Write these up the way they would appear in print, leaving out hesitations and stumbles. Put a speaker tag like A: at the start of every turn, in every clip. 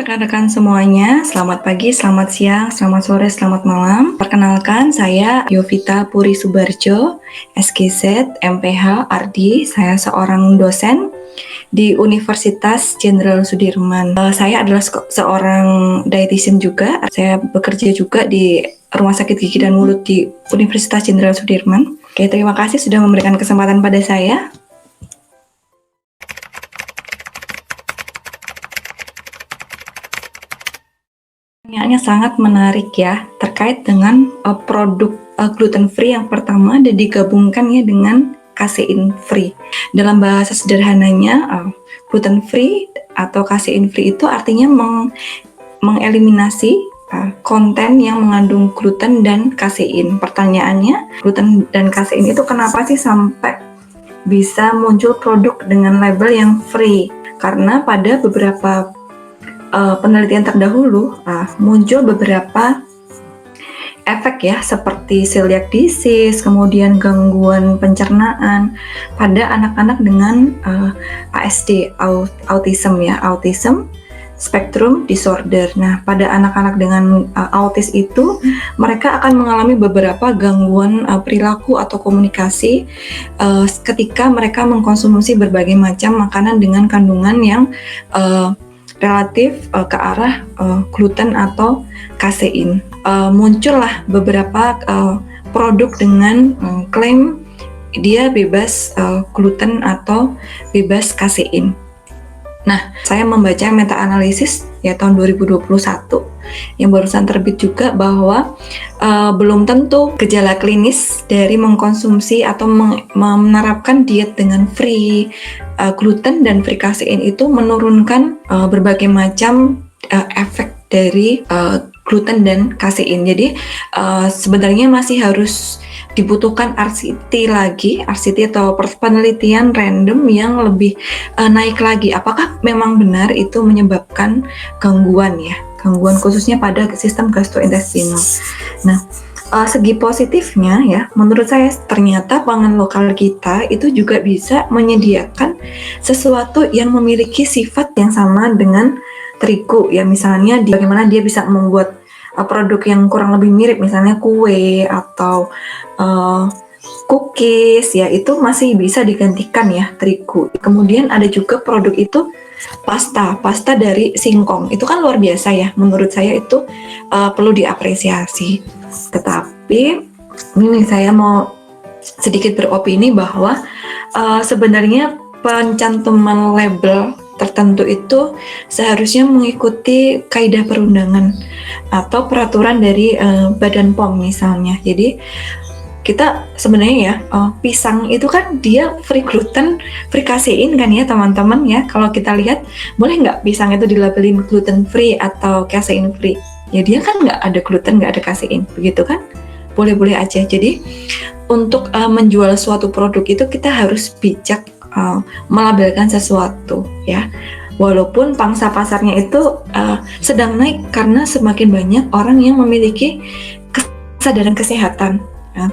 A: rekan-rekan semuanya, selamat pagi, selamat siang, selamat sore, selamat malam. Perkenalkan, saya Yovita Puri Subarjo, SKZ, MPH, Ardi. Saya seorang dosen di Universitas Jenderal Sudirman. Saya adalah seorang dietitian juga. Saya bekerja juga di Rumah Sakit Gigi dan Mulut di Universitas Jenderal Sudirman. Oke, terima kasih sudah memberikan kesempatan pada saya. Pertanyaannya sangat menarik ya, terkait dengan produk gluten free yang pertama dan digabungkan ya dengan kasein free. Dalam bahasa sederhananya, gluten free atau kasein free itu artinya mengeliminasi konten yang mengandung gluten dan kasein. Pertanyaannya, gluten dan kasein itu kenapa sih sampai bisa muncul produk dengan label yang free? Karena pada beberapa penelitian terdahulu muncul beberapa efek ya, seperti celiac disease, kemudian gangguan pencernaan pada anak-anak dengan ASD, autism ya, autism spectrum disorder. Nah, pada anak-anak dengan autis itu mereka akan mengalami beberapa gangguan perilaku atau komunikasi ketika mereka mengkonsumsi berbagai macam makanan dengan kandungan yang relatif ke arah gluten atau kasein. Muncullah beberapa produk dengan klaim dia bebas gluten atau bebas kasein. Nah, saya membaca meta-analisis ya tahun 2021 yang barusan terbit juga bahwa belum tentu gejala klinis dari mengkonsumsi atau menerapkan diet dengan free gluten dan free kasein itu menurunkan berbagai macam efek dari gluten dan kasein. Jadi sebenarnya masih harus dibutuhkan RCT atau penelitian random yang lebih naik lagi. Apakah memang benar itu menyebabkan gangguan khususnya pada sistem gastrointestinal. Nah, segi positifnya ya, menurut saya ternyata pangan lokal kita itu juga bisa menyediakan sesuatu yang memiliki sifat yang sama dengan terigu ya, misalnya bagaimana dia bisa membuat produk yang kurang lebih mirip, misalnya kue atau cookies ya, itu masih bisa digantikan ya terigu. Kemudian ada juga produk itu pasta dari singkong, itu kan luar biasa ya, menurut saya itu perlu diapresiasi. Tetapi ini saya mau sedikit beropini bahwa sebenarnya pencantuman label tertentu itu seharusnya mengikuti kaidah perundangan atau peraturan dari Badan POM misalnya. Jadi kita sebenarnya ya, pisang itu kan dia free gluten, free kasein kan ya teman-teman ya. Kalau kita lihat, boleh nggak pisang itu dilabelin gluten free atau kasein free? Ya dia kan nggak ada gluten, nggak ada kasein, begitu kan? Boleh-boleh aja. Jadi untuk menjual suatu produk itu kita harus bijak melabelkan sesuatu ya, walaupun pangsa pasarnya itu sedang naik karena semakin banyak orang yang memiliki kesadaran kesehatan,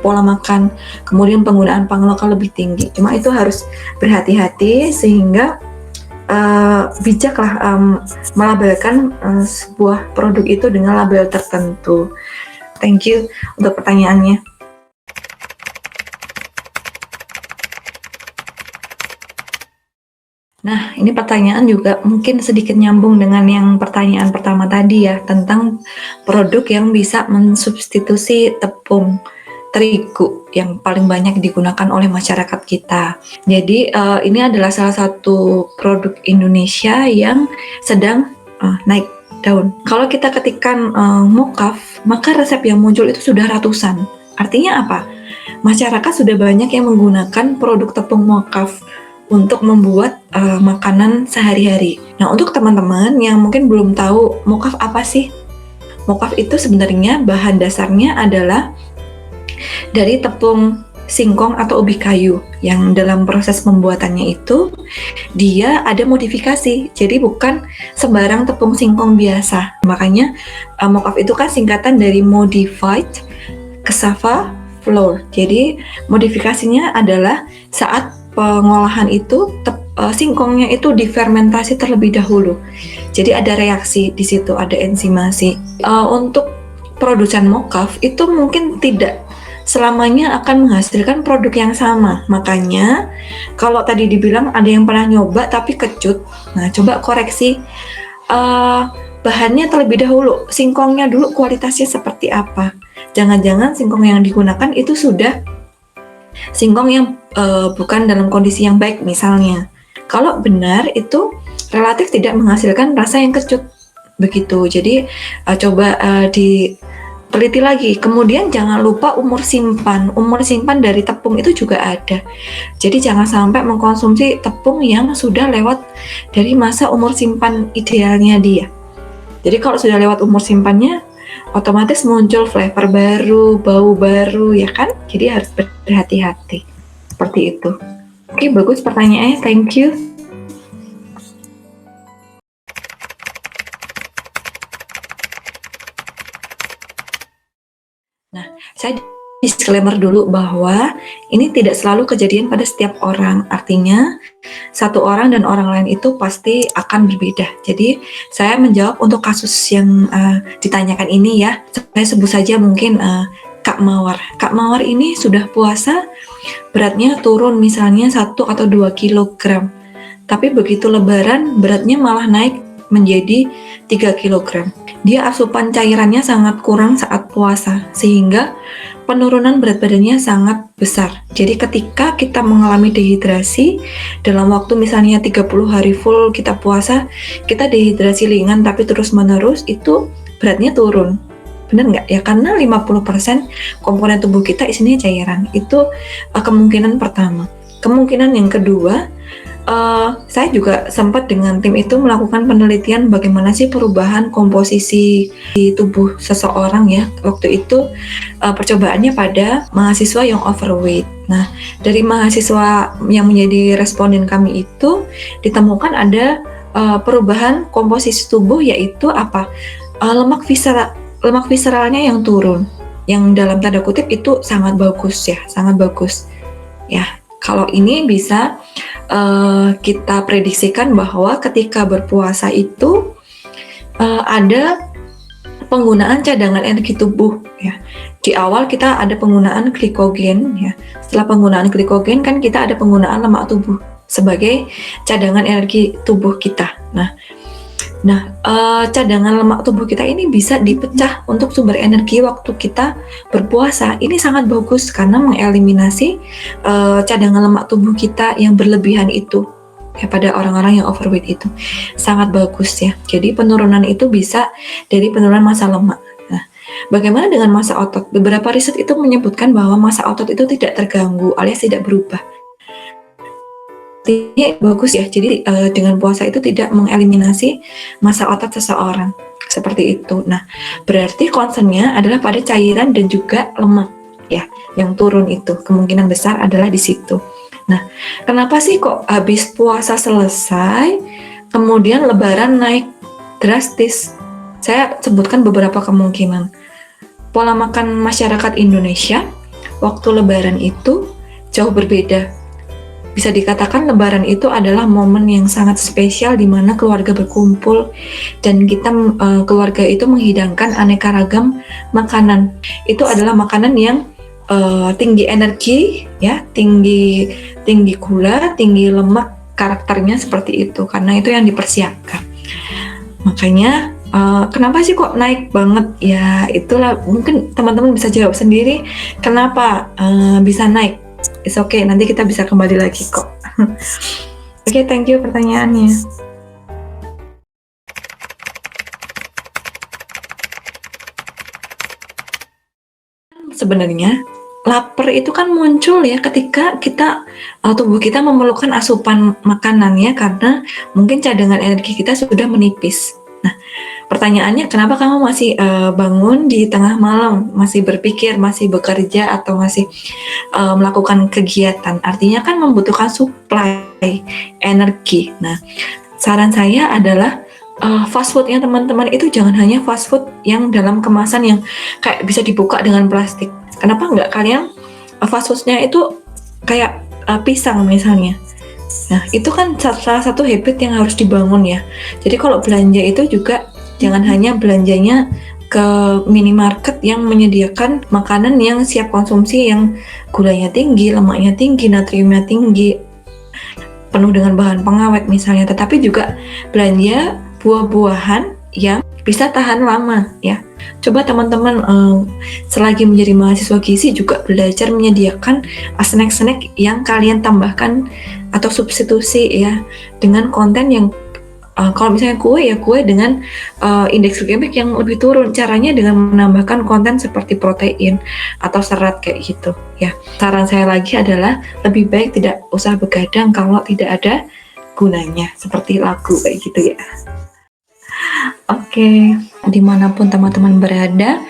A: pola makan, kemudian penggunaan pangan lokal lebih tinggi. Cuma itu harus berhati-hati sehingga bijaklah melabelkan sebuah produk itu dengan label tertentu. Thank you untuk pertanyaannya. Nah, ini pertanyaan juga mungkin sedikit nyambung dengan yang pertanyaan pertama tadi ya, tentang produk yang bisa mensubstitusi tepung terigu yang paling banyak digunakan oleh masyarakat kita. Jadi ini adalah salah satu produk Indonesia yang sedang naik daun. Kalau kita ketikkan mocaf, maka resep yang muncul itu sudah ratusan. Artinya apa? Masyarakat sudah banyak yang menggunakan produk tepung mocaf untuk membuat makanan sehari-hari. Nah, untuk teman-teman yang mungkin belum tahu mocaf apa sih? Mocaf itu sebenarnya bahan dasarnya adalah dari tepung singkong atau ubi kayu yang dalam proses pembuatannya itu dia ada modifikasi. Jadi bukan sembarang tepung singkong biasa. Makanya mocaf itu kan singkatan dari modified cassava flour. Jadi modifikasinya adalah saat pengolahan itu singkongnya itu difermentasi terlebih dahulu. Jadi ada reaksi di situ, ada enzimasi. Untuk produsen mokaf itu mungkin tidak selamanya akan menghasilkan produk yang sama. Makanya kalau tadi dibilang ada yang pernah nyoba tapi kecut, nah coba koreksi bahannya terlebih dahulu, singkongnya dulu kualitasnya seperti apa. Jangan-jangan singkong yang digunakan itu sudah singkong yang bukan dalam kondisi yang baik misalnya. Kalau benar itu relatif tidak menghasilkan rasa yang kecut begitu. Jadi coba diteliti lagi. Kemudian jangan lupa umur simpan. Umur simpan dari tepung itu juga ada. Jadi jangan sampai mengkonsumsi tepung yang sudah lewat dari masa umur simpan idealnya dia. Jadi kalau sudah lewat umur simpannya, otomatis muncul flavor baru, bau baru, ya kan? Jadi harus berhati-hati. Seperti itu. Oke, bagus pertanyaannya. Thank you. Nah, saya disclaimer dulu bahwa ini tidak selalu kejadian pada setiap orang. Artinya, satu orang dan orang lain itu pasti akan berbeda. Jadi, saya menjawab untuk kasus yang ditanyakan ini ya. Saya sebut saja mungkin Kak Mawar. Kak Mawar ini sudah puasa, beratnya turun misalnya 1 atau 2 kilogram. Tapi begitu lebaran, beratnya malah naik menjadi 3 kilogram. Dia asupan cairannya sangat kurang saat puasa, sehingga penurunan berat badannya sangat besar. Jadi ketika kita mengalami dehidrasi, dalam waktu misalnya 30 hari full kita puasa, kita dehidrasi ringan tapi terus-menerus, itu beratnya turun. Benar nggak? Ya karena 50% komponen tubuh kita isinya cairan. Itu kemungkinan pertama. Kemungkinan yang kedua, saya juga sempat dengan tim itu melakukan penelitian bagaimana sih perubahan komposisi di tubuh seseorang ya. Waktu itu percobaannya pada mahasiswa yang overweight. Nah, dari mahasiswa yang menjadi responden kami itu ditemukan ada perubahan komposisi tubuh, yaitu apa? Lemak visceralnya yang turun. Yang dalam tanda kutip itu sangat bagus ya, sangat bagus. Ya, kalau ini bisa kita prediksikan bahwa ketika berpuasa itu ada penggunaan cadangan energi tubuh ya. Di awal kita ada penggunaan glikogen ya. Setelah penggunaan glikogen kan kita ada penggunaan lemak tubuh sebagai cadangan energi tubuh kita. Nah, cadangan lemak tubuh kita ini bisa dipecah untuk sumber energi waktu kita berpuasa. Ini sangat bagus karena mengeliminasi cadangan lemak tubuh kita yang berlebihan itu ya, pada orang-orang yang overweight itu. Sangat bagus ya. Jadi penurunan itu bisa dari penurunan massa lemak. Nah, bagaimana dengan massa otot? Beberapa riset itu menyebutkan bahwa massa otot itu tidak terganggu alias tidak berubah. Artinya bagus ya, jadi dengan puasa itu tidak mengeliminasi massa otot seseorang, seperti itu. Nah, berarti concernnya adalah pada cairan dan juga lemak ya, yang turun itu, kemungkinan besar adalah di situ. Nah, kenapa sih kok habis puasa selesai, kemudian lebaran naik drastis? Saya sebutkan beberapa kemungkinan. Pola makan masyarakat Indonesia waktu lebaran itu jauh berbeda. Bisa dikatakan lebaran itu adalah momen yang sangat spesial di mana keluarga berkumpul dan kita keluarga itu menghidangkan aneka ragam makanan. Itu adalah makanan yang tinggi energi ya, tinggi gula, tinggi lemak, karakternya seperti itu karena itu yang dipersiapkan. Makanya kenapa sih kok naik banget? Ya itulah, mungkin teman-teman bisa jawab sendiri kenapa bisa naik. It's okay, nanti kita bisa kembali lagi kok. Oke, thank you pertanyaannya. Sebenarnya lapar itu kan muncul ya ketika tubuh kita memerlukan asupan makanan ya, karena mungkin cadangan energi kita sudah menipis. Nah, pertanyaannya kenapa kamu masih bangun di tengah malam, masih berpikir, masih bekerja, atau masih melakukan kegiatan? Artinya kan membutuhkan supply energi. Nah, saran saya adalah fast foodnya teman-teman itu jangan hanya fast food yang dalam kemasan yang kayak bisa dibuka dengan plastik. Kenapa nggak kalian fast foodnya itu kayak pisang misalnya? Nah, itu kan salah satu habit yang harus dibangun ya. Jadi kalau belanja itu juga jangan hanya belanjanya ke minimarket yang menyediakan makanan yang siap konsumsi yang gulanya tinggi, lemaknya tinggi, natriumnya tinggi, penuh dengan bahan pengawet misalnya, tetapi juga belanja buah-buahan yang bisa tahan lama ya. Coba teman-teman selagi menjadi mahasiswa gizi juga belajar menyediakan snack-snack yang kalian tambahkan atau substitusi ya dengan konten yang kalau misalnya kue ya kue dengan indeks glikemik yang lebih turun. Caranya dengan menambahkan konten seperti protein atau serat kayak gitu ya. Saran saya lagi adalah lebih baik tidak usah begadang kalau tidak ada gunanya, seperti lagu kayak gitu ya. Oke, dimanapun teman-teman berada,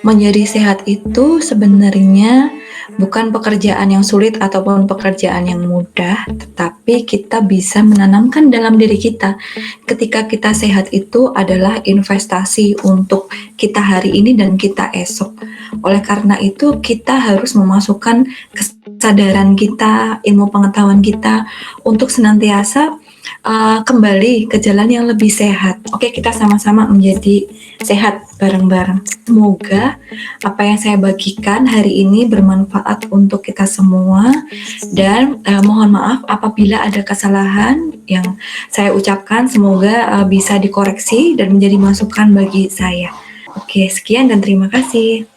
A: menjadi sehat itu sebenarnya bukan pekerjaan yang sulit ataupun pekerjaan yang mudah, tetapi kita bisa menanamkan dalam diri kita. Ketika kita sehat itu adalah investasi untuk kita hari ini dan kita esok. Oleh karena itu, kita harus memasukkan kesadaran kita, ilmu pengetahuan kita untuk senantiasa kembali ke jalan yang lebih sehat. Oke, kita sama-sama menjadi sehat bareng-bareng. Semoga apa yang saya bagikan hari ini bermanfaat untuk kita semua, dan mohon maaf apabila ada kesalahan yang saya ucapkan, semoga bisa dikoreksi dan menjadi masukan bagi saya. Oke, sekian dan terima kasih.